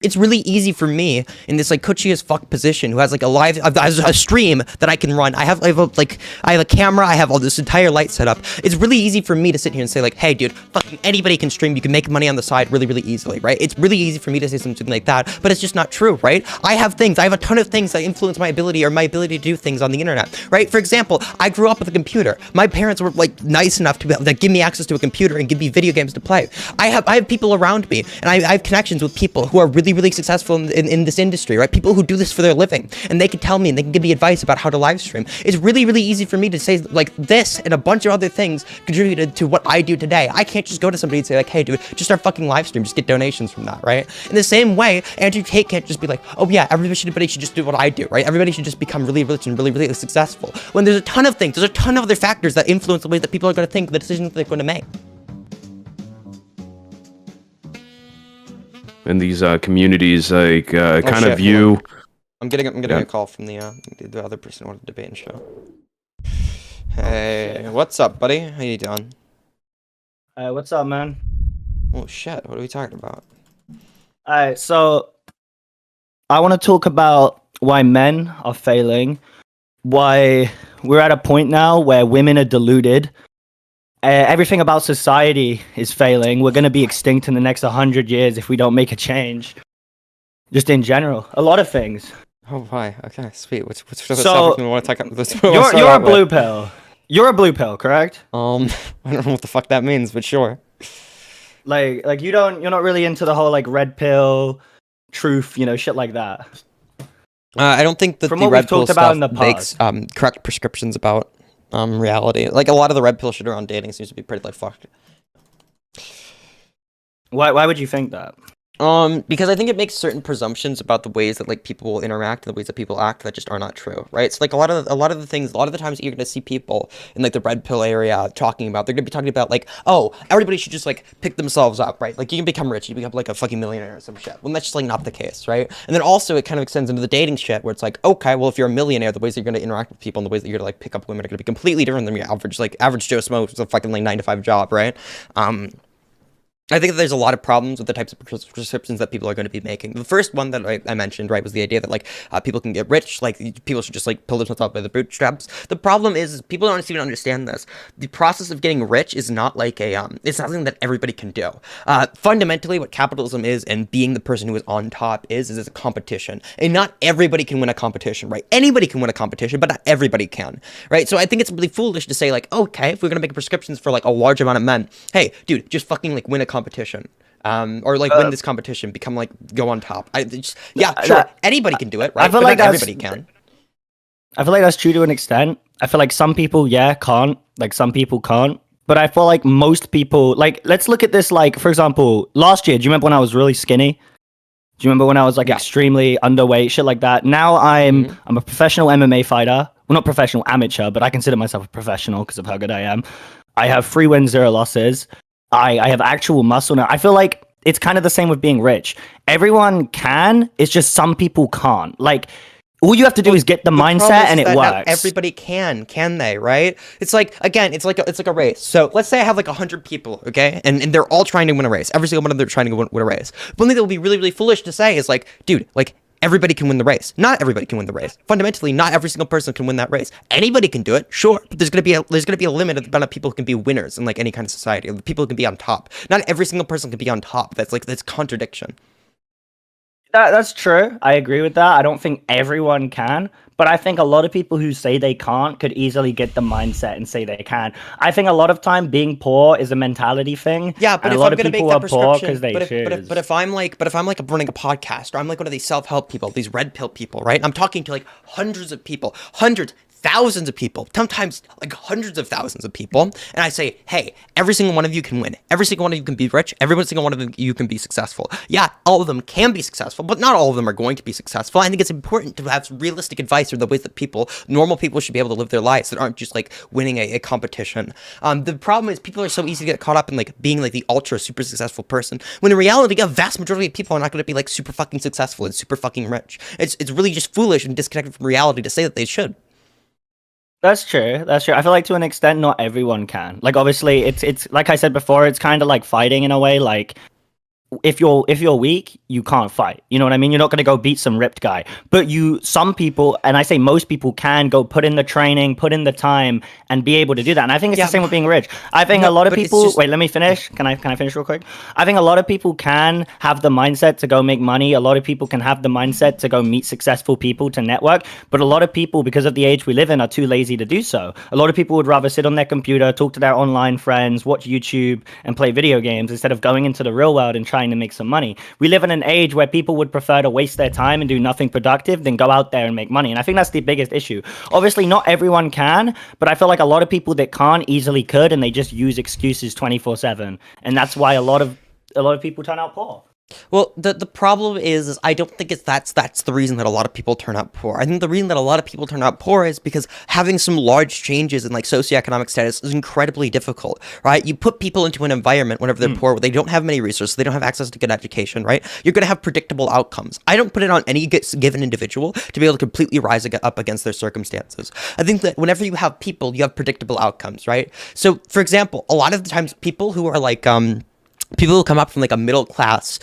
It's really easy for me in this like cushy as fuck position who has like a stream that I can run. I have a camera. I have all this entire light set up. It's really easy for me to sit here and say like, hey dude, fucking anybody can stream. You can make money on the side really, really easily, right? It's really easy for me to say something like that, but it's just not true, right? I have a ton of things that influence my ability to do things on the internet, right? For example, I grew up with a computer. My parents were like nice enough to give me access to a computer and give me video games to play. I have people around me, and I have connections with people who are really successful in this industry, right? People who do this for their living, and they can tell me and they can give me advice about how to live stream. It's really easy for me to say like this and a bunch of other things contributed to what I do today. I can't just go to somebody and say like, hey dude, just start fucking live stream, just get donations from that, right? In the same way, Andrew Tate can't just be like, oh yeah, everybody should just do what I do, right? Everybody should just become really rich and really successful. When there's a ton of things, there's a ton of other factors that influence the way that people are going to think, the decisions that they're going to make. And these communities like kind of view. I'm getting a call from the other person who wanted to debate and show. Hey, what's up, buddy? How you doing? What's up, man? Oh shit, what are we talking about? Alright, so I want to talk about why men are failing, why we're at a point now where women are deluded. Everything about society is failing. We're going to be extinct in the next 100 years if we don't make a change. Just in general. A lot of things. Oh, why? Okay, sweet. What's the topic we want to talk about? You're a blue pill. You're a blue pill, correct? I don't know what the fuck that means, but sure. Like you're not really into the whole like red pill, truth, shit like that. I don't think that From the what red we've pill talked about stuff in the makes past. correct prescriptions about reality. Like a lot of the red pill shit around dating seems to be pretty like fucked. Why would you think that? Because I think it makes certain presumptions about the ways that like people will interact and the ways that people act that just are not true, right? So like a lot of the times that you're gonna see people in like the red pill area talking about, they're gonna be talking about like, oh, everybody should just like pick themselves up, right? Like you can become rich, you become like a fucking millionaire or some shit. Well, that's just like not the case, right? And then also it kind of extends into the dating shit where it's like, okay, well if you're a millionaire, the ways that you're gonna interact with people and the ways that you're gonna like pick up women are gonna be completely different than your average Joe Schmo who's a fucking like 9-to-5 job, right? I think that there's a lot of problems with the types of prescriptions that people are going to be making. The first one that I mentioned, right, was the idea that, like, people can get rich, like, people should just, like, pull themselves up by the bootstraps. The problem is people don't even understand this. The process of getting rich is not like it's not something that everybody can do. Fundamentally, what capitalism is and being the person who is on top is a competition. And not everybody can win a competition, right? Anybody can win a competition, but not everybody can, right? So I think it's really foolish to say, like, okay, if we're going to make prescriptions for, like, a large amount of men, hey, dude, just fucking, like, win a competition, or like win this competition, become like go on top. Sure, anybody can do it, right? I feel but like not everybody can. I feel like that's true to an extent. I feel like some people, can't. Like some people can't. But I feel like most people, like, let's look at this. Like, for example, last year, do you remember when I was really skinny? Do you remember when I was like extremely underweight, shit like that? Now I'm a professional MMA fighter. Well, not professional, amateur, but I consider myself a professional because of how good I am. I have 3 wins, 0 losses. I have actual muscle now. I feel like it's kind of the same with being rich. Everyone can, it's just some people can't. Like, all you have to do is get the mindset and it works. Not everybody can they, right? It's like, again, it's like a race. So let's say I have like 100 people, okay? And they're all trying to win a race. Every single one of them are trying to win a race. One thing that would be really foolish to say is like, dude, like, everybody can win the race. Not everybody can win the race. Fundamentally, not every single person can win that race. Anybody can do it, sure, but there's gonna be a limit of the amount of people who can be winners in like any kind of society. People who can be on top. Not every single person can be on top. That's contradiction. That's true. I agree with that. I don't think everyone can, but I think a lot of people who say they can't could easily get the mindset and say they can. I think a lot of time being poor is a mentality thing. Yeah, but if a lot I'm of gonna people make that are poor because prescription, they choose. but if I'm like running a podcast, or I'm like one of these self-help people, these red pill people, right? I'm talking to like hundreds of people, thousands of people, sometimes like hundreds of thousands of people, and I say, hey, every single one of you can win. Every single one of you can be rich. Every single one of you can be successful. Yeah, all of them can be successful, but not all of them are going to be successful. I think it's important to have realistic advice or the ways that normal people should be able to live their lives that aren't just like winning a competition. The problem is people are so easy to get caught up in like being like the ultra super successful person, when in reality, a vast majority of people are not going to be like super fucking successful and super fucking rich. It's really just foolish and disconnected from reality to say that they should. That's true. I feel like to an extent, not everyone can. Like, obviously, it's like I said before, it's kind of like fighting in a way. Like, if you're weak, you can't fight. You know what I mean? You're not going to go beat some ripped guy. But some people, and I say most people, can go put in the training, put in the time, and be able to do that. And I think it's Yeah, the same with being rich. I think a no, lot of but it's people. just Wait, let me finish. Can I finish real quick? I think a lot of people can have the mindset to go make money. A lot of people can have the mindset to go meet successful people to network. But a lot of people, because of the age we live in, are too lazy to do so. A lot of people would rather sit on their computer, talk to their online friends, watch YouTube, and play video games instead of going into the real world and trying to make some money. We live in an age where people would prefer to waste their time and do nothing productive than go out there and make money. And I think that's the biggest issue. Obviously, not everyone can, but I feel like a lot of people that can't easily could, and they just use excuses 24/7. And that's why a lot of people turn out poor. Well, the problem is I don't think that's the reason that a lot of people turn out poor. I think the reason that a lot of people turn out poor is because having some large changes in like socioeconomic status is incredibly difficult, right? You put people into an environment whenever they're poor, where they don't have many resources, they don't have access to good education, right? You're going to have predictable outcomes. I don't put it on any given individual to be able to completely rise up against their circumstances. I think that whenever you have people, you have predictable outcomes, right? So, for example, a lot of the times people who are like people who come up from like a middle class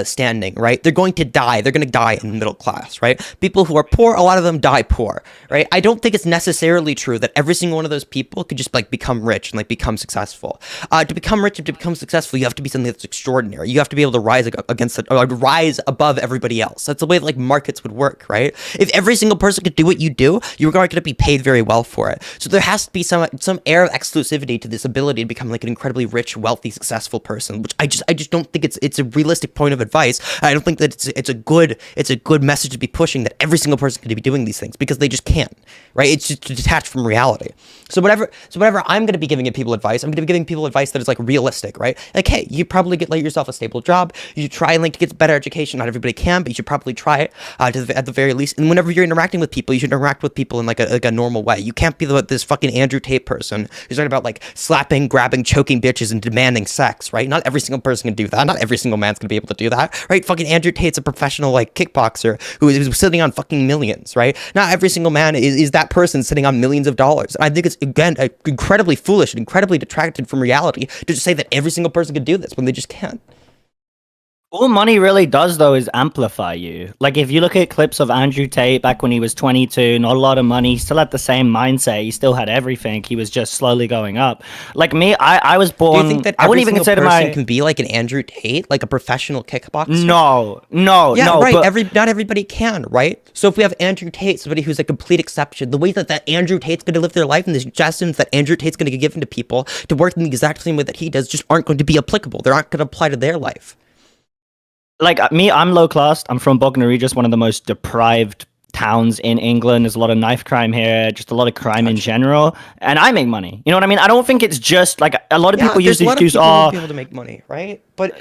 standing, right? They're going to die. They're going to die in middle class, right? People who are poor, a lot of them die poor, right? I don't think it's necessarily true that every single one of those people could just like become rich and like become successful. To become rich and to become successful, you have to be something that's extraordinary. You have to be able to rise rise above everybody else. That's the way like markets would work, right? If every single person could do what you do, you're going to be paid very well for it. So there has to be some air of exclusivity to this ability to become like an incredibly rich, wealthy, successful person, which I just don't think it's a realistic point of advice. I don't think that it's a good message to be pushing, that every single person could be doing these things, because they just can't, right? It's just detached from reality. So whenever I'm going to be giving people advice, I'm going to be giving people advice that is like realistic, right? Like, hey, you probably get like yourself a stable job. You should try and like to get better education. Not everybody can, but you should probably try it at the very least. And whenever you're interacting with people, you should interact with people in like a normal way. You can't be this fucking Andrew Tate person who's talking about like slapping, grabbing, choking bitches and demanding sex, right? Not every single person can do that. Not every single man's gonna be able to do that, right? Fucking Andrew Tate's a professional like kickboxer who's sitting on fucking millions, right? Not every single man is that person sitting on millions of dollars. And I think it's again incredibly foolish and incredibly detracted from reality to just say that every single person could do this when they just can't. All money really does, though, is amplify you. Like, if you look at clips of Andrew Tate back when he was 22, not a lot of money, he still had the same mindset. He still had everything. He was just slowly going up. Like me, I was born. Do you think that I every wouldn't even single consider person can be like an Andrew Tate, like a professional kickboxer? No, Right. But Not everybody can, right? So if we have Andrew Tate, somebody who's a complete exception, the way that Andrew Tate's going to live their life and the suggestions that Andrew Tate's going to give to people to work in the exact same way that he does just aren't going to be applicable. They're not going to apply to their life. like me, I'm low class. I'm from Bognor Regis, one of the most deprived towns in England. There's a lot of knife crime here, just a lot of crime in general, and I make money. You know what I mean? I don't think it's just like a lot of people use the excuse, be able to make money, right? But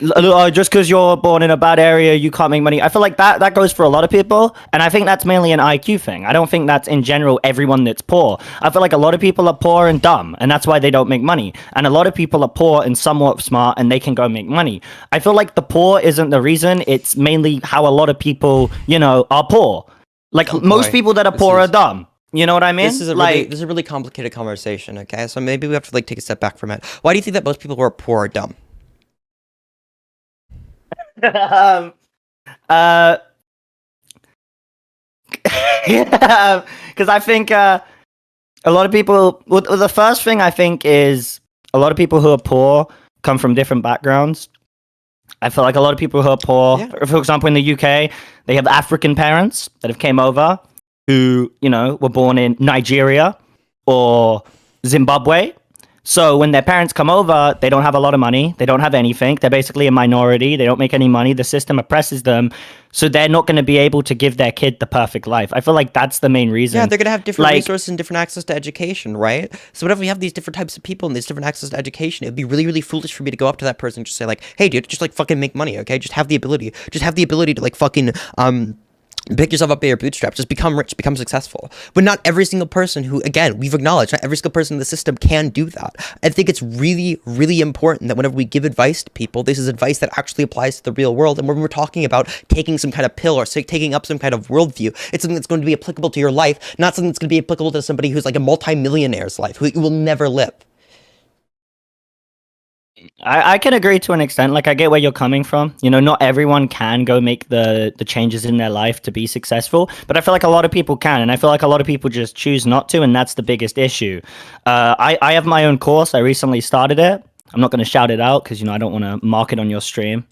just because you're born in a bad area, you can't make money. I feel like that goes for a lot of people, and I think that's mainly an IQ thing. I don't think that's in general everyone that's poor. I feel like a lot of people are poor and dumb, and that's why they don't make money. And a lot of people are poor and somewhat smart, and they can go make money. I feel like the poor isn't the reason. It's mainly how a lot of people, are poor. Like most people that are poor are dumb. You know what I mean? This is a really complicated conversation, okay? So maybe we have to like take a step back from it. Why do you think that most people who are poor are dumb? Because I think a lot of people. Well, the first thing I think is a lot of people who are poor come from different backgrounds. I feel like a lot of people who are poor, for example, in the UK, they have African parents that have came over who, were born in Nigeria or Zimbabwe. So when their parents come over, they don't have a lot of money. They don't have anything. They're basically a minority. They don't make any money. The system oppresses them. So they're not going to be able to give their kid the perfect life. I feel like that's the main reason. Yeah, they're going to have different resources and different access to education, right? So whenever we have these different types of people and these different access to education, it'd be really, really foolish for me to go up to that person and just say like, hey, dude, just like fucking make money, okay? Just have the ability to like fucking, pick yourself up by your bootstraps, just become rich, become successful. But not every single person who, again, we've acknowledged, not every single person in the system can do that. I think it's really, really important that whenever we give advice to people, this is advice that actually applies to the real world. And when we're talking about taking some kind of pill or taking up some kind of worldview, it's something that's going to be applicable to your life, not something that's going to be applicable to somebody who's like a multimillionaire's life, who will never live. I can agree to an extent. Like, I get where you're coming from. You know, not everyone can go make the changes in their life to be successful, but I feel like a lot of people can, and I feel like a lot of people just choose not to, and that's the biggest issue. I have my own course. I recently started it. I'm not going to shout it out because, you know, I don't want to mark it on your stream.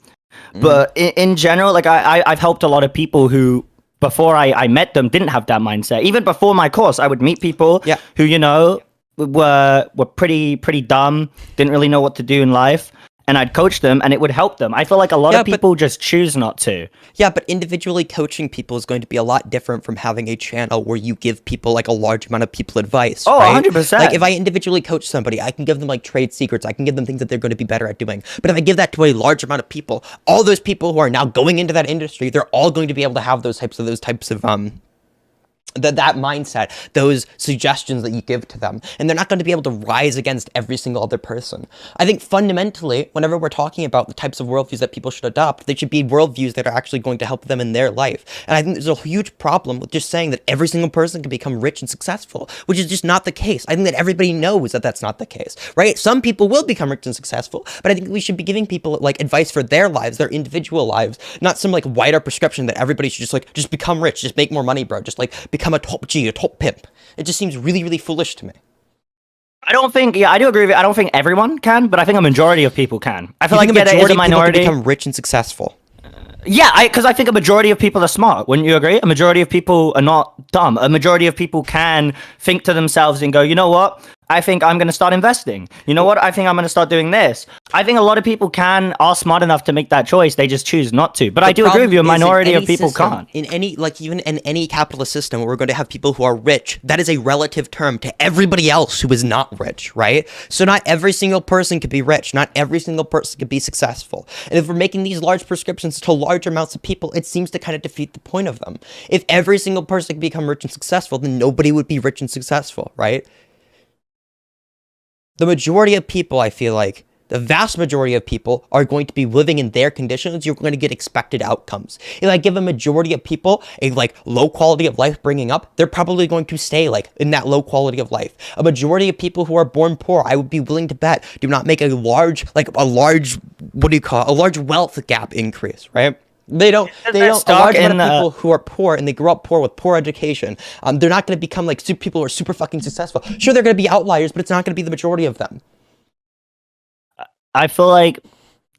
But in general, like, I've helped a lot of people who, before I met them, didn't have that mindset. Even before my course, I would meet people who, you know, were pretty dumb, didn't really know what to do in life, and I'd coach them and it would help them. I feel like a lot of people just choose not to. Yeah, but individually coaching people is going to be a lot different from having a channel where you give people like a large amount of people advice. Oh, right? 100%. Like if I individually coach somebody, I can give them like trade secrets. I can give them things that they're going to be better at doing. But if I give that to a large amount of people, all those people who are now going into that industry, they're all going to be able to have those types of that mindset, those suggestions that you give to them, and they're not going to be able to rise against every single other person. I think fundamentally, whenever we're talking about the types of worldviews that people should adopt, they should be worldviews that are actually going to help them in their life. And I think there's a huge problem with just saying that every single person can become rich and successful, which is just not the case. I think that everybody knows that that's not the case, right? Some people will become rich and successful, but I think we should be giving people like advice for their lives, their individual lives, not some like wider prescription that everybody should just become rich, just make more money, bro, just like become a top G, a top pimp. It just seems really, really foolish to me. I don't think, I do agree with you. I don't think everyone can, but I think a majority of people can. I feel like there is a minority. Become rich and successful. Yeah, because I think a majority of people are smart. Wouldn't you agree? A majority of people are not dumb. A majority of people can think to themselves and go, you know what? I think I'm going to start investing. You know what? I think I'm going to start doing this. I think a lot of people are smart enough to make that choice. They just choose not to. But I do agree with you. A minority of people can't. In any, like even in any capitalist system where we're going to have people who are rich, that is a relative term to everybody else who is not rich, right? So not every single person could be rich. Not every single person could be successful. And if we're making these large prescriptions to large amounts of people, it seems to kind of defeat the point of them. If every single person could become rich and successful, then nobody would be rich and successful, right? The majority of people, I feel like, the vast majority of people are going to be living in their conditions. You're going to get expected outcomes. If I give a majority of people a like low quality of life bringing up, they're probably going to stay like in that low quality of life. A majority of people who are born poor, I would be willing to bet, do not make a large wealth gap increase, right? They don't. A large amount of people who are poor and they grow up poor with poor education, they're not going to become like people who are super fucking successful. Sure, they're going to be outliers, but it's not going to be the majority of them. I feel like,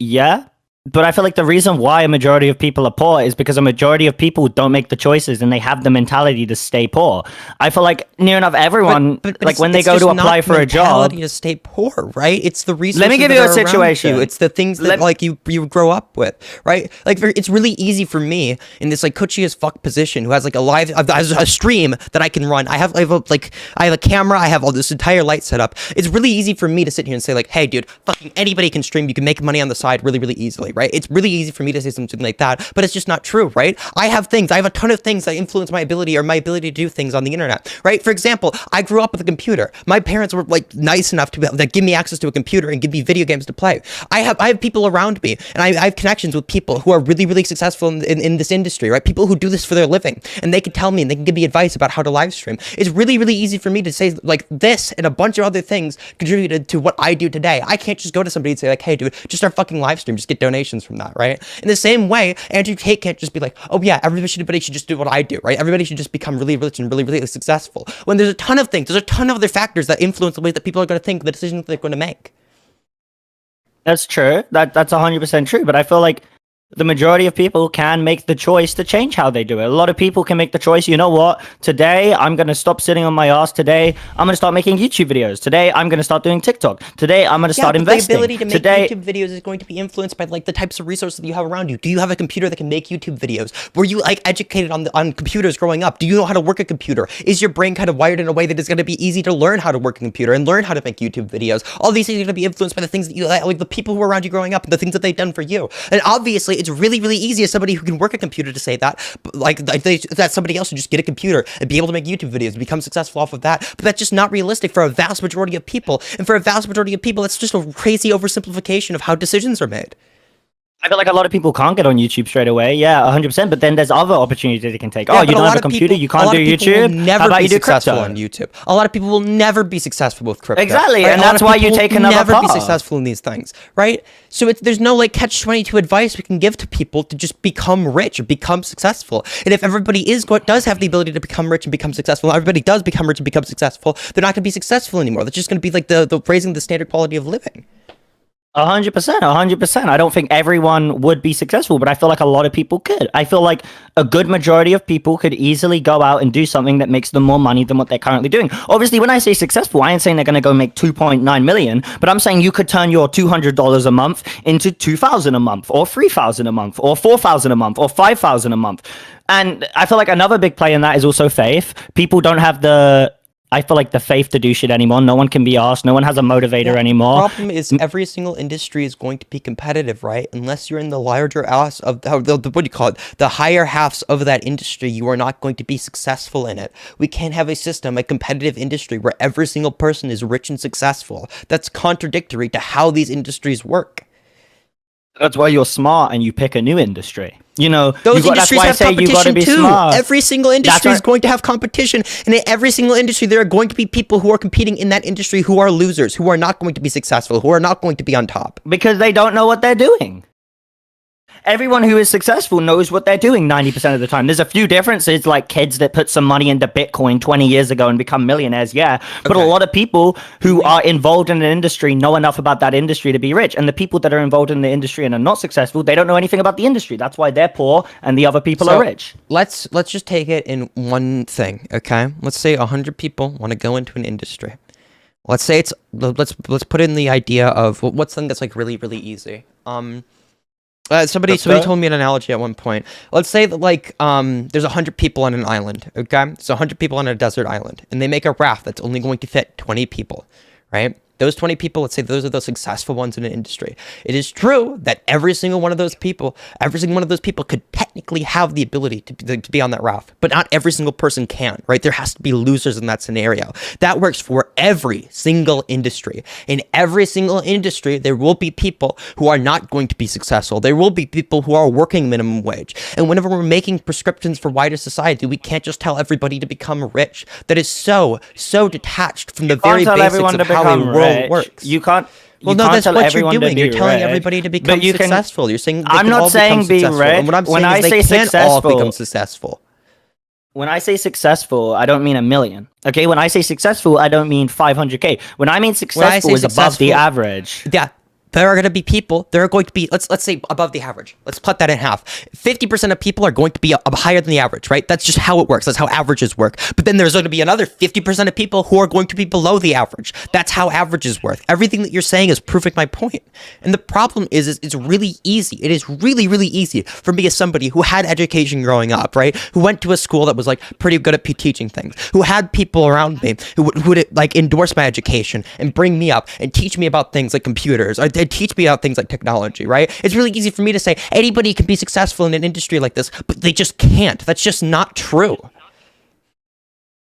yeah, but I feel like the reason why a majority of people are poor is because a majority of people don't make the choices and they have the mentality to stay poor. I feel like near enough everyone, but like when they go to apply for a job, to stay poor, right? It's the reasons. Let me give you a situation. It's the things that like you grow up with, right? Like it's really easy for me in this like cushy as fuck position who has like a stream that I can run. I have a camera. I have all this entire light set up. It's really easy for me to sit here and say like, hey, dude, fucking anybody can stream. You can make money on the side really, really easily. Right? It's really easy for me to say something like that, but it's just not true, right? I have a ton of things that influence my ability to do things on the internet, right? For example, I grew up with a computer. My parents were like nice enough to give me access to a computer and give me video games to play. I have people around me, and I have connections with people who are really, really successful in this industry, right? People who do this for their living, and they can tell me and they can give me advice about how to live stream. It's really, really easy for me to say like this and a bunch of other things contributed to what I do today. I can't just go to somebody and say like, hey, dude, just start fucking live stream, just get donations from that, right? In the same way, Andrew Tate can't just be like, oh yeah, everybody should just do what I do, right? Everybody should just become really rich and really, really successful. When there's a ton of things, there's a ton of other factors that influence the way that people are going to think, the decisions they're going to make. That's true. That's 100% true. But I feel like the majority of people can make the choice to change how they do it. A lot of people can make the choice, you know what? Today, I'm going to stop sitting on my ass. Today, I'm going to start making YouTube videos. Today, I'm going to start doing TikTok. Today, I'm going to start investing. The ability to make YouTube videos is going to be influenced by like the types of resources that you have around you. Do you have a computer that can make YouTube videos? Were you like educated on computers growing up? Do you know how to work a computer? Is your brain kind of wired in a way that it's going to be easy to learn how to work a computer and learn how to make YouTube videos? All these things are going to be influenced by the things that you like the people who are around you growing up and the things that they've done for you. And obviously, it's really, really easy as somebody who can work a computer to say that, but like that's somebody else who just get a computer and be able to make YouTube videos and become successful off of that. But that's just not realistic for a vast majority of people. And for a vast majority of people, that's just a crazy oversimplification of how decisions are made. I feel like a lot of people can't get on YouTube straight away. Yeah, 100%. But then there's other opportunities they can take. Yeah, Oh, but you a don't lot have a of computer, people, you a can't lot do of people will YouTube. How never about be you do successful crypto? on YouTube. A lot of people will never be successful with crypto. Exactly, right? and A lot that's of why people you will take another never be path. successful in these things, right? So there's no like catch-22 advice we can give to people to just become rich or become successful. And if everybody does have the ability to become rich and become successful, everybody does become rich and become successful, they're not going to be successful anymore. That's just going to be like the raising the standard quality of living. 100%, 100%. I don't think everyone would be successful, but I feel like a lot of people could. I feel like a good majority of people could easily go out and do something that makes them more money than what they're currently doing. Obviously, when I say successful, I ain't saying they're going to go make 2.9 million, but I'm saying you could turn your $200 a month into 2,000 a month, or 3,000 a month, or 4,000 a month, or 5,000 a month. And I feel like another big play in that is also faith. People don't have I feel like the faith to do shit anymore. No one can be asked. No one has a motivator anymore. The problem is every single industry is going to be competitive, right? Unless you're in the larger ass of what do you call it? The higher halves of that industry, you are not going to be successful in it. We can't have a competitive industry where every single person is rich and successful. That's contradictory to how these industries work. That's why you're smart and you pick a new industry. You know, those industries have you gotta competition be too. smart. Every single industry is going to have competition, and in every single industry, there are going to be people who are competing in that industry who are losers, who are not going to be successful, who are not going to be on top because they don't know what they're doing. Everyone who is successful knows what they're doing 90% of the time. There's a few differences, like kids that put some money into Bitcoin 20 years ago and become millionaires, yeah. But a lot of people who are involved in an industry know enough about that industry to be rich. And the people that are involved in the industry and are not successful, they don't know anything about the industry. That's why they're poor and the other people are rich. Let's just take it in one thing, okay? Let's say 100 people want to go into an industry. Let's say let's put in the idea of what's something that's like really, really easy. Somebody told me an analogy at one point. Let's say that like there's 100 people on an island, okay? So 100 people on a desert island, and they make a raft that's only going to fit 20 people, right? Those 20 people, let's say those are the successful ones in an industry. It is true that every single one of those people could technically have the ability to be on that raft, but not every single person can, right? There has to be losers in that scenario. That works for every single industry. In every single industry, there will be people who are not going to be successful. There will be people who are working minimum wage. And whenever we're making prescriptions for wider society, we can't just tell everybody to become rich. That is so detached from the very basics of how a world works. You can't. Well, no, that's what you're doing. You're telling everybody to become successful. You're saying they I'm can not all saying become be successful. rich. And what I'm When saying I is they say can't all successful, become successful. When I say successful, I don't mean a million. Okay, when I say successful, I don't mean 500K. When I mean successful is above the average. Yeah. There are going to be people, there are going to be, let's say above the average. Let's cut that in half. 50% of people are going to be higher than the average, right? That's just how it works. That's how averages work. But then there's going to be another 50% of people who are going to be below the average. That's how averages work. Everything that you're saying is proving my point. And the problem is it's really easy. It is really, really easy for me as somebody who had education growing up, right? Who went to a school that was like pretty good at teaching things, who had people around me who would like endorse my education and bring me up and teach me about things like computers, or they teach me about things like technology, right? It's really easy for me to say anybody can be successful in an industry like this, but they just can't. That's just not true.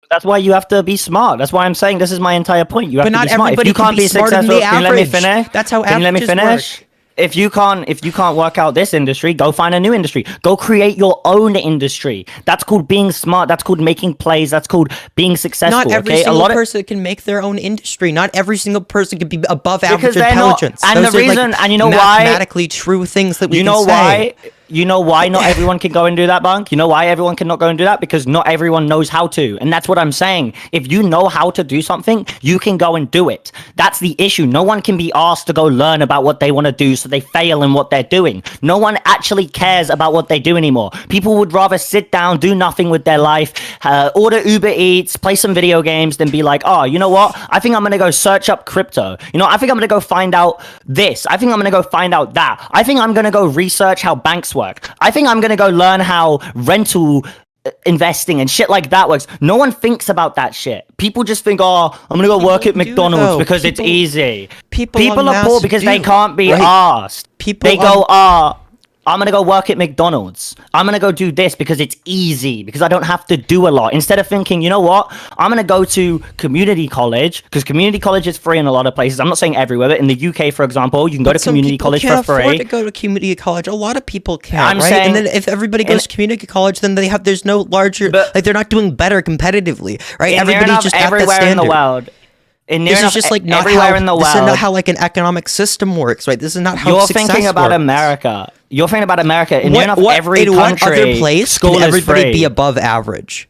That's why you have to be smart. That's why I'm saying this is my entire point. You have to be smart. If you can't be successful, can you let me finish? That's how averages Can you let me finish? Work. If you can't work out this industry, go find a new industry. Go create your own industry. That's called being smart. That's called making plays. That's called being successful. Not every single person can make their own industry. Not every single person can be above average intelligence. And Those the reason, are like and you know why, mathematically true things that we you know can say. why. You know why not everyone can go and do that, Bunk? You know why everyone cannot go and do that? Because not everyone knows how to. And that's what I'm saying. If you know how to do something, you can go and do it. That's the issue. No one can be asked to go learn about what they want to do, so they fail in what they're doing. No one actually cares about what they do anymore. People would rather sit down, do nothing with their life, order Uber Eats, play some video games, than be like, oh, you know what? I think I'm going to go search up crypto. You know, I think I'm going to go find out this. I think I'm going to go find out that. I think I'm going to go research how banks work. I think I'm going to go learn how rental investing and shit like that works. No one thinks about that shit. People just think, oh, I'm going to go work at McDonald's because it's easy. People are poor because they can't be asked. They go, I'm going to go work at McDonald's. I'm going to go do this because it's easy, because I don't have to do a lot. Instead of thinking, you know what? I'm going to go to community college, because community college is free in a lot of places. I'm not saying everywhere, but in the UK, for example, you can go to community college for free. Some people can't afford to go to community college. A lot of people can't, I'm right? saying- and then if everybody goes to community college, then there's no larger, like they're not doing better competitively, right? Everybody's just at that everywhere standard. in the world. This is just like not everywhere in the world. This is not how like an economic system works, right? This is not how You're success thinking about works. America. You're thinking about America. In every in what country, other place school can is everybody free. be above average?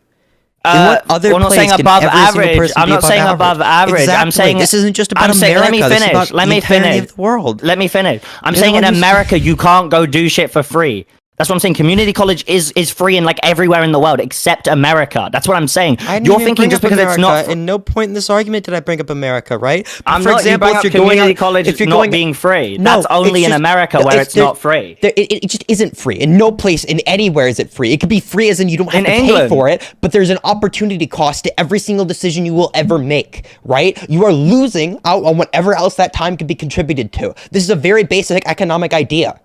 In what other we're not place saying can above every single average. person I'm be not saying above average. Exactly. I'm saying this isn't just about I'm saying, America. let me This is finish. about Let the me entirety finish. of the world. Let me finish. I'm You saying know in what I'm America, you can't go do shit for free. That's what I'm saying. Community college is free in like everywhere in the world except America. That's what I'm saying. I didn't You're even thinking bring just up because America. it's not. In no point in this argument did I bring up America, right? But I'm for not. example, You bring if up you're going community out, college if you're not going, being free. No, That's only it's in just- America where it's not free. It just isn't free. In no place, in anywhere is it free. It could be free as in you don't have In to pay England. for it, but there's an opportunity cost to every single decision you will ever make, right? You are losing out on whatever else that time could be contributed to. This is a very basic economic idea.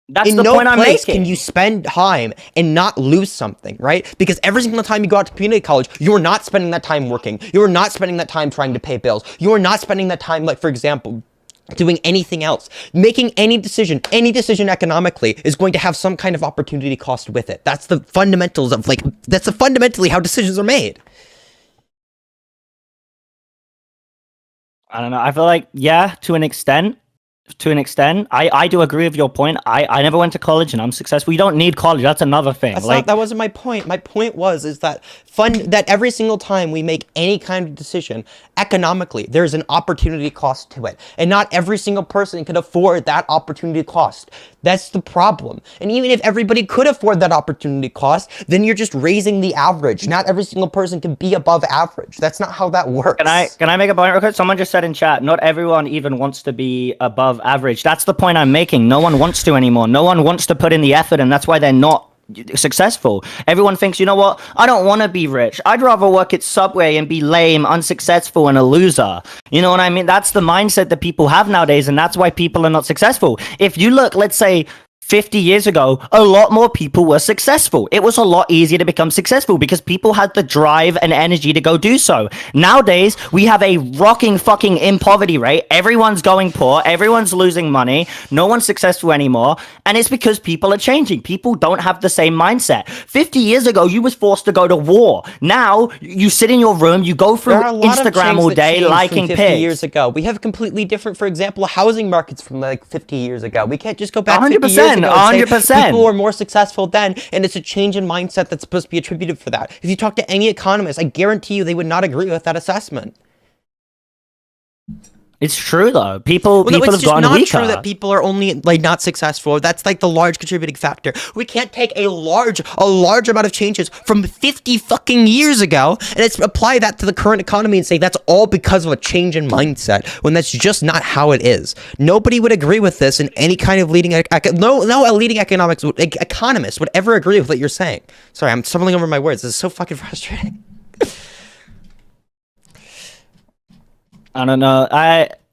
That's In the no point I'm place making. can you spend time and not lose something, right? Because every single time you go out to community college, you are not spending that time working. You are not spending that time trying to pay bills. You are not spending that time, like, for example, doing anything else. Making any decision economically is going to have some kind of opportunity cost with it. That's the fundamentals of, like, that's fundamentally how decisions are made. I don't know. I feel like, yeah, to an extent. I do agree with your point. I never went to college and I'm successful. You don't need college. That's another thing. That wasn't my point. My point was that every single time we make any kind of decision economically, there's an opportunity cost to it. And not every single person can afford that opportunity cost. That's the problem. And even if everybody could afford that opportunity cost, then you're just raising the average. Not every single person can be above average. That's not how that works. Can I make a point real quick? Someone just said in chat, not everyone even wants to be above average. That's the point I'm making. No one wants to anymore. No one wants to put in the effort, and that's why they're not successful. Everyone thinks, you know what? I don't want to be rich. I'd rather work at Subway and be lame, unsuccessful, and a loser. You know what I mean? That's the mindset that people have nowadays, and that's why people are not successful. If you look, let's say, 50 years ago, a lot more people were successful. It was a lot easier to become successful because people had the drive and energy to go do so. Nowadays, we have a rocking fucking in poverty rate. Everyone's going poor. Everyone's losing money. No one's successful anymore. And it's because people are changing. People don't have the same mindset. 50 years ago, you was forced to go to war. Now, you sit in your room, you go through Instagram all day liking pics. 50 years ago. We have completely different, for example, housing markets from like 50 years ago. We can't just go back 50 years ago. 100%. People were more successful then, and it's a change in mindset that's supposed to be attributed for that. If you talk to any economist, I guarantee you they would not agree with that assessment. It's true though. People have gotten weaker. It's just not true that people are only like not successful. That's like the large contributing factor. We can't take a large amount of changes from 50 fucking years ago and it's apply that to the current economy and say that's all because of a change in mindset when that's just not how it is. Nobody would agree with this, and any kind of leading a leading economist would ever agree with what you're saying. Sorry, I'm stumbling over my words. This is so fucking frustrating. I don't know.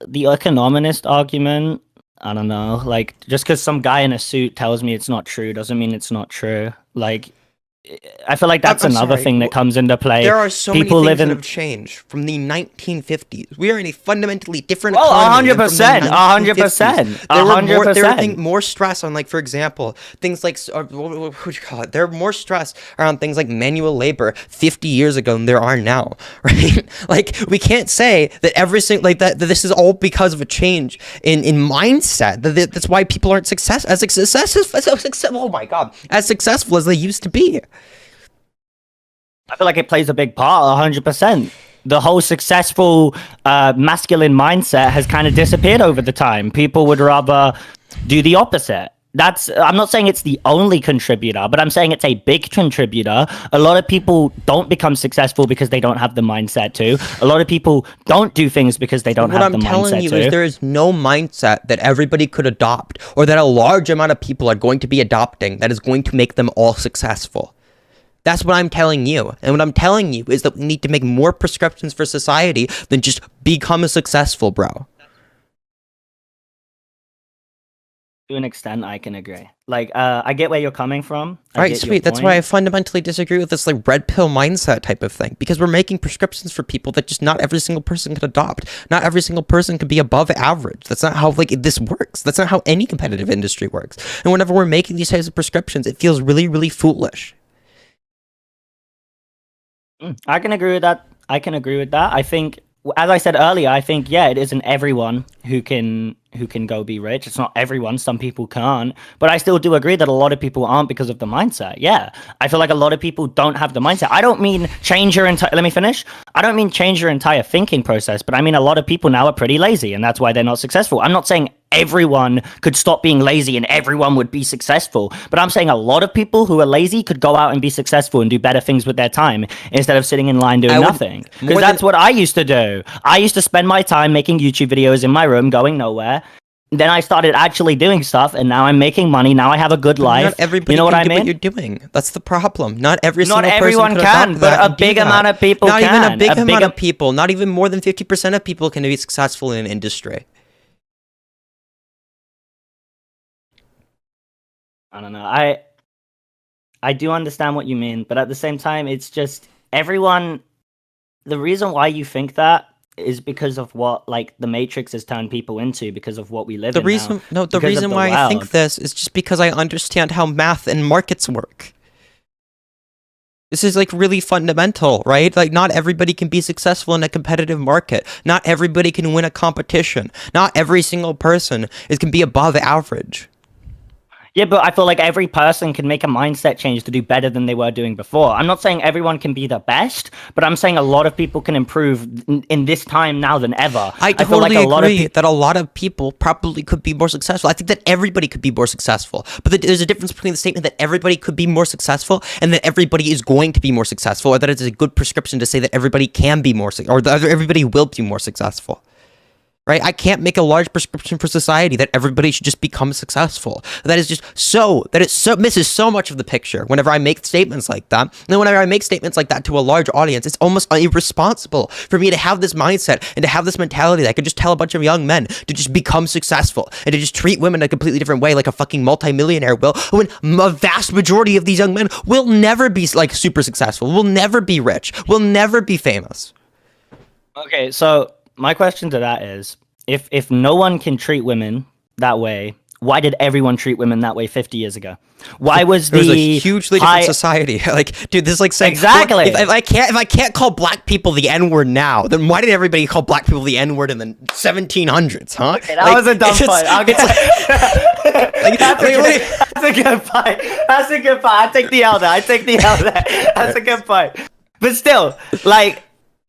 The economist argument, I don't know. Like, just because some guy in a suit tells me it's not true doesn't mean it's not true. Like, I feel like that's another thing that comes into play. There are so many things that have changed from the 1950s. We are in a fundamentally different economy. 100%, 100%. There are more stress on, like, for example, things like, what would you call it? There are more stress around things like manual labor 50 years ago than there are now, right? Like, we can't say that every single, like, that this is all because of a change in mindset. That's why people aren't as successful as they used to be. I feel like it plays a big part, 100%. The whole successful masculine mindset has kind of disappeared over the time. People would rather do the opposite. I'm not saying it's the only contributor, but I'm saying it's a big contributor. A lot of people don't become successful because they don't have the mindset to. A lot of people don't do things because they don't have the mindset to. What I'm telling you is there is no mindset that everybody could adopt, or that a large amount of people are going to be adopting, that is going to make them all successful. That's what I'm telling you. And what I'm telling you is that we need to make more prescriptions for society than just become a successful, bro. To an extent, I can agree. Like, I get where you're coming from. All right, get your sweet. That's why I point. fundamentally disagree with this like red pill mindset type of thing because we're making prescriptions for people that just not every single person can adopt. Not every single person can be above average. That's not how like this works. That's not how any competitive industry works. And whenever we're making these types of prescriptions, it feels really, really foolish. I can agree with that. I think, as I said earlier, I think yeah, it isn't everyone who can go be rich. It's not everyone. Some people can't. But I still do agree that a lot of people aren't because of the mindset. Yeah, I feel like a lot of people don't have the mindset. I don't mean change your entire. Let me finish. I don't mean change your entire thinking process, but I mean a lot of people now are pretty lazy, and that's why they're not successful. I'm not saying everyone could stop being lazy and everyone would be successful. But I'm saying a lot of people who are lazy could go out and be successful and do better things with their time instead of sitting in line doing nothing. Because that's what I used to do. I used to spend my time making YouTube videos in my room going nowhere. Then I started actually doing stuff, and now I'm making money. Now I have a good life. Not everybody you know what can I do mean? what you're doing. That's the problem. Not every Not single everyone person can, adopt but that a and do big that. amount of people Not even can. a big amount of people. Not even more than 50% of people can be successful in an industry. I don't know. I do understand what you mean, but at the same time, it's just everyone. The reason why you think that is because of what like the Matrix has turned people into, because of what we live The in reason, now. no, the Because of reason the why I think world. this is just because I understand how math and markets work. This is like really fundamental, right? Like not everybody can be successful in a competitive market. Not everybody can win a competition. Not every single person can be above average. Yeah, but I feel like every person can make a mindset change to do better than they were doing before. I'm not saying everyone can be the best, but I'm saying a lot of people can improve in this time now than ever. I feel totally like a lot of agree that a lot of people probably could be more successful. I think that everybody could be more successful. But there's a difference between the statement that everybody could be more successful and that everybody is going to be more successful, or that it's a good prescription to say that everybody can be more, or that everybody will be more successful. Right? I can't make a large prescription for society that everybody should just become successful. That is just misses so much of the picture whenever I make statements like that. And then whenever I make statements like that to a large audience, it's almost irresponsible for me to have this mindset and to have this mentality that I could just tell a bunch of young men to just become successful and to just treat women a completely different way, like a fucking multimillionaire will, when a vast majority of these young men will never be like super successful, will never be rich, will never be famous. Okay, so my question to that is, if no one can treat women that way, why did everyone treat women that way 50 years ago? Why was It was a the hugely different society. Like, dude, this is like saying Exactly. If I can't call black people the N-word now, then why did everybody call black people the N-word in the 1700s? Huh? Okay, that was a dumb point. I'll get that's a good point. That's a good point. I take the L there. That's a good point. But still, like,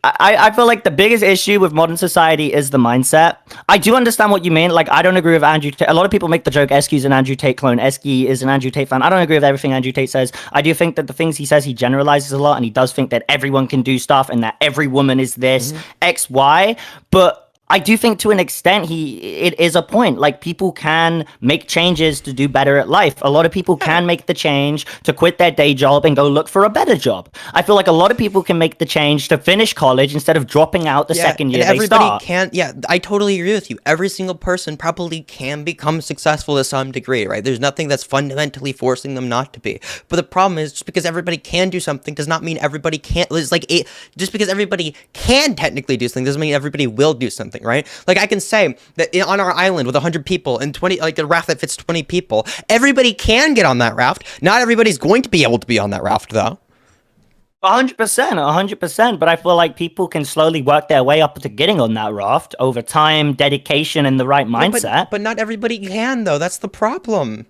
I feel like the biggest issue with modern society is the mindset. I do understand what you mean. Like, I don't agree with Andrew Tate. A lot of people make the joke, Esky's an Andrew Tate clone. Esky is an Andrew Tate fan. I don't agree with everything Andrew Tate says. I do think that the things he says, he generalizes a lot, and he does think that everyone can do stuff and that every woman is this, X, Y. But I do think to an extent it is a point. Like, people can make changes to do better at life. A lot of people can make the change to quit their day job and go look for a better job. I feel like a lot of people can make the change to finish college instead of dropping out the second year and they start. I totally agree with you. Every single person probably can become successful to some degree, right? There's nothing that's fundamentally forcing them not to be. But the problem is, just because everybody can do something does not mean everybody can't. It's like just because everybody can technically do something doesn't mean everybody will do something. Right? Like, I can say that on our island with 100 people and 20, like a raft that fits 20 people, everybody can get on that raft. Not everybody's going to be able to be on that raft, though. 100%. But I feel like people can slowly work their way up to getting on that raft over time, dedication, and the right mindset. But not everybody can, though. That's the problem.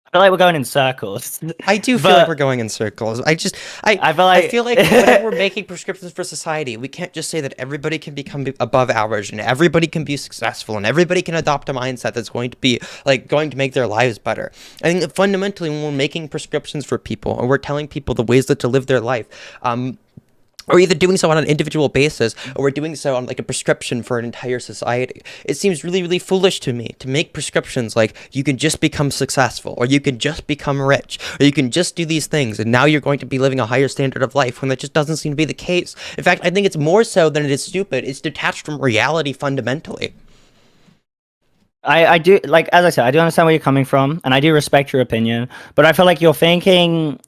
I feel like we're going in circles. I do feel like we're going in circles. I feel like whenever we're making prescriptions for society, we can't just say that everybody can become above average and everybody can be successful and everybody can adopt a mindset that's going to make their lives better. I think that fundamentally, when we're making prescriptions for people and we're telling people the ways that to live their life, or either doing so on an individual basis, or we're doing so on like a prescription for an entire society. It seems really, really foolish to me to make prescriptions like you can just become successful, or you can just become rich, or you can just do these things, and now you're going to be living a higher standard of life, when that just doesn't seem to be the case. In fact, I think it's more so than it is stupid. It's detached from reality fundamentally. I do, like, as I said, I do understand where you're coming from, and I do respect your opinion, but I feel like you're thinking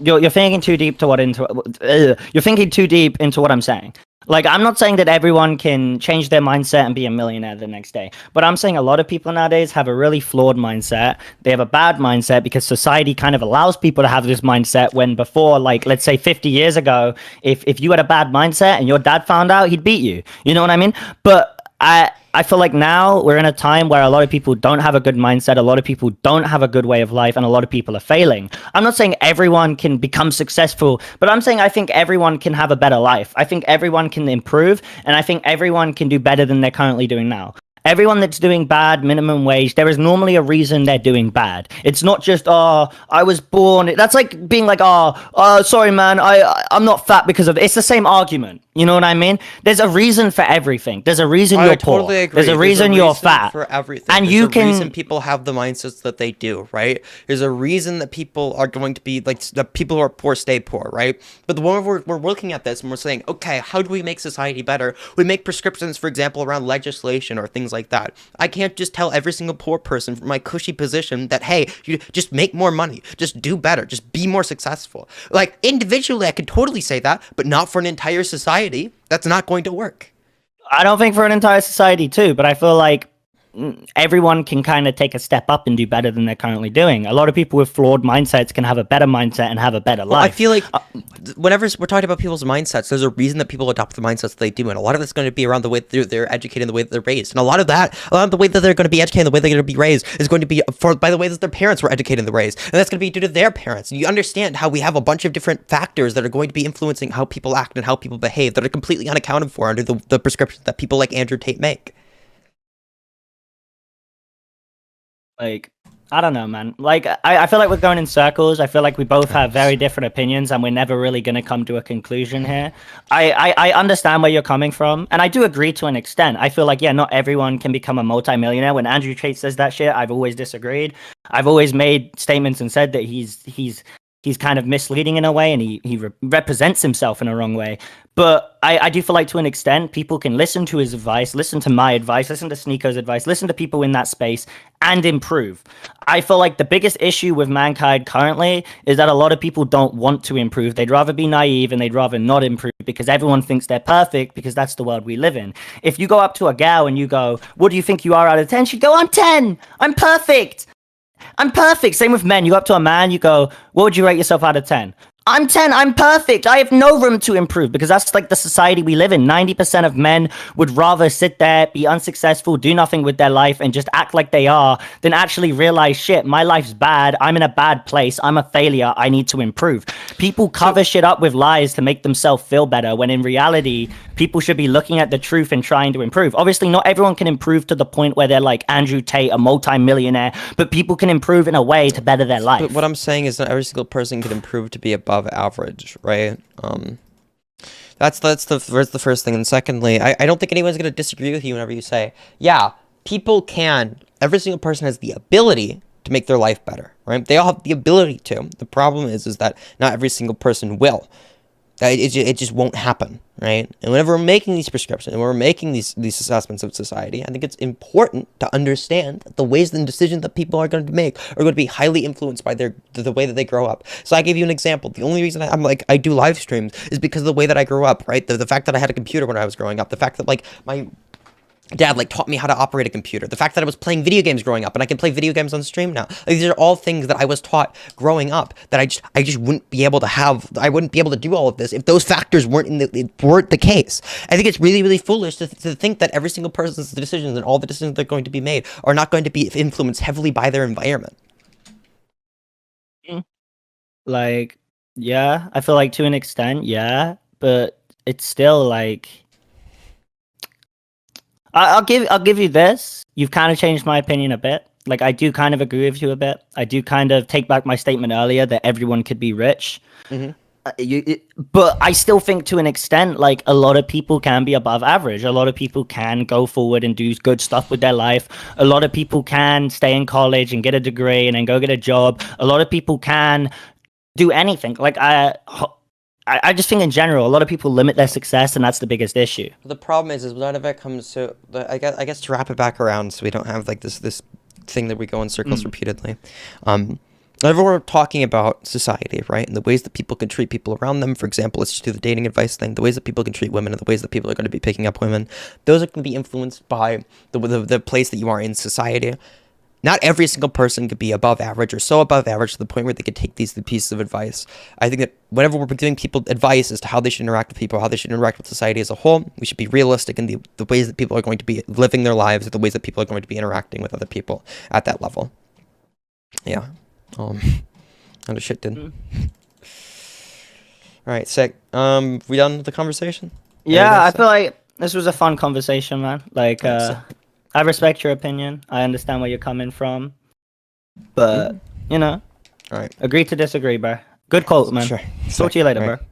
too deep to you're thinking too deep into what I'm saying. Like, I'm not saying that everyone can change their mindset and be a millionaire the next day, but I'm saying a lot of people nowadays have a really flawed mindset. They have a bad mindset because society kind of allows people to have this mindset, when before, like, let's say 50 years ago, if you had a bad mindset and your dad found out, he'd beat you. You know what I mean? But I feel like now we're in a time where a lot of people don't have a good mindset, a lot of people don't have a good way of life, and a lot of people are failing. I'm not saying everyone can become successful, but I'm saying I think everyone can have a better life. I think everyone can improve, and I think everyone can do better than they're currently doing now. Everyone that's doing bad minimum wage, there is normally a reason they're doing bad. It's not just, oh, I was born. That's like being like, sorry, man, I'm not fat because of it. It's the same argument. You know what I mean? There's a reason for everything. There's a reason you're poor. Totally agree. There's a reason you're fat. For everything. And There's a reason people have the mindsets that they do, right? There's a reason that people are going to be like, the people who are poor stay poor, right? But the moment we're looking at this and we're saying, okay, how do we make society better? We make prescriptions, for example, around legislation or things like that. I can't just tell every single poor person from my cushy position that, hey, you just make more money, just do better, just be more successful. Like, individually, I could totally say that, but not for an entire society. That's not going to work. I don't think for an entire society too, but I feel like everyone can kind of take a step up and do better than they're currently doing. A lot of people with flawed mindsets can have a better mindset and have a better life. I feel like whenever we're talking about people's mindsets, there's a reason that people adopt the mindsets that they do, and a lot of it's going to be around the way they're educated and the way that they're raised. And a lot of the way that they're going to be educated and the way they're going to be raised is going to be by the way that their parents were educated and raised, and that's going to be due to their parents. You understand how we have a bunch of different factors that are going to be influencing how people act and how people behave that are completely unaccounted for under the prescriptions that people like Andrew Tate make. Like, I don't know, man. Like, I feel like we're going in circles. I feel like we both have very different opinions, and we're never really going to come to a conclusion here. I understand where you're coming from, and I do agree to an extent. I feel like, yeah, not everyone can become a multimillionaire. When Andrew Tate says that shit, I've always disagreed. I've always made statements and said that he's kind of misleading in a way, and he represents himself in a wrong way. But I do feel like, to an extent, people can listen to his advice, listen to my advice, listen to Sneako's advice, listen to people in that space, and improve. I feel like the biggest issue with mankind currently is that a lot of people don't want to improve. They'd rather be naive and they'd rather not improve because everyone thinks they're perfect, because that's the world we live in. If you go up to a gal and you go, what do you think you are out of 10? She'd go, I'm 10. I'm perfect. I'm perfect. Same with men. You go up to a man, you go, what would you rate yourself out of 10? I'm 10. I'm perfect. I have no room to improve, because that's like the society we live in. 90% of men would rather sit there, be unsuccessful, do nothing with their life, and just act like they are, than actually realize, shit, my life's bad. I'm in a bad place. I'm a failure. I need to improve. People cover shit up with lies to make themselves feel better, when in reality, people should be looking at the truth and trying to improve. Obviously, not everyone can improve to the point where they're like Andrew Tate, a multi-millionaire, but people can improve in a way to better their life. But what I'm saying is that every single person can improve to be above average, right? That's the first thing. And secondly, I don't think anyone's going to disagree with you whenever you say, yeah, people can, every single person has the ability to make their life better, right? They all have the ability to. The problem is that not every single person will. It just won't happen, right? And whenever we're making these prescriptions and we're making these assessments of society, I think it's important to understand that the ways and decisions that people are going to make are going to be highly influenced by the way that they grow up. So I gave you an example. The only reason I do live streams is because of the way that I grew up, right? The fact that I had a computer when I was growing up, the fact that like my dad like taught me how to operate a computer, the fact that I was playing video games growing up and I can play video games on stream now. Like, these are all things that I was taught growing up that I just wouldn't be able to have. I wouldn't be able to do all of this if those factors weren't the case. I think it's really, really foolish to think that every single person's decisions and all the decisions that are going to be made are not going to be influenced heavily by their environment. Like, yeah, I feel like to an extent, yeah, but it's still like, I'll give you this. You've kind of changed my opinion a bit. Like, I do kind of agree with you a bit. I do kind of take back my statement earlier that everyone could be rich. Mm-hmm. But I still think, to an extent, like, a lot of people can be above average. A lot of people can go forward and do good stuff with their life. A lot of people can stay in college and get a degree and then go get a job. A lot of people can do anything. Like, I just think in general, a lot of people limit their success, and that's the biggest issue. The problem is none of it comes to. I guess to wrap it back around, so we don't have like this thing that we go in circles repeatedly. Whenever we're talking about society, right, and the ways that people can treat people around them, for example, let's just do the dating advice thing, the ways that people can treat women and the ways that people are going to be picking up women, those are going to be influenced by the place that you are in society. Not every single person could be above average or so above average to the point where they could take these pieces of advice. I think that whenever we're giving people advice as to how they should interact with people, how they should interact with society as a whole, we should be realistic in the ways that people are going to be living their lives, or the ways that people are going to be interacting with other people at that level. Yeah. Not a shit, dude. All right, sick. We done with the conversation? Yeah, I feel like this was a fun conversation, man. Like, I respect your opinion. I understand where you're coming from, but you know, all right. Agree to disagree, bro. Good quote, man. Sure. Talk to you later, Right. bro.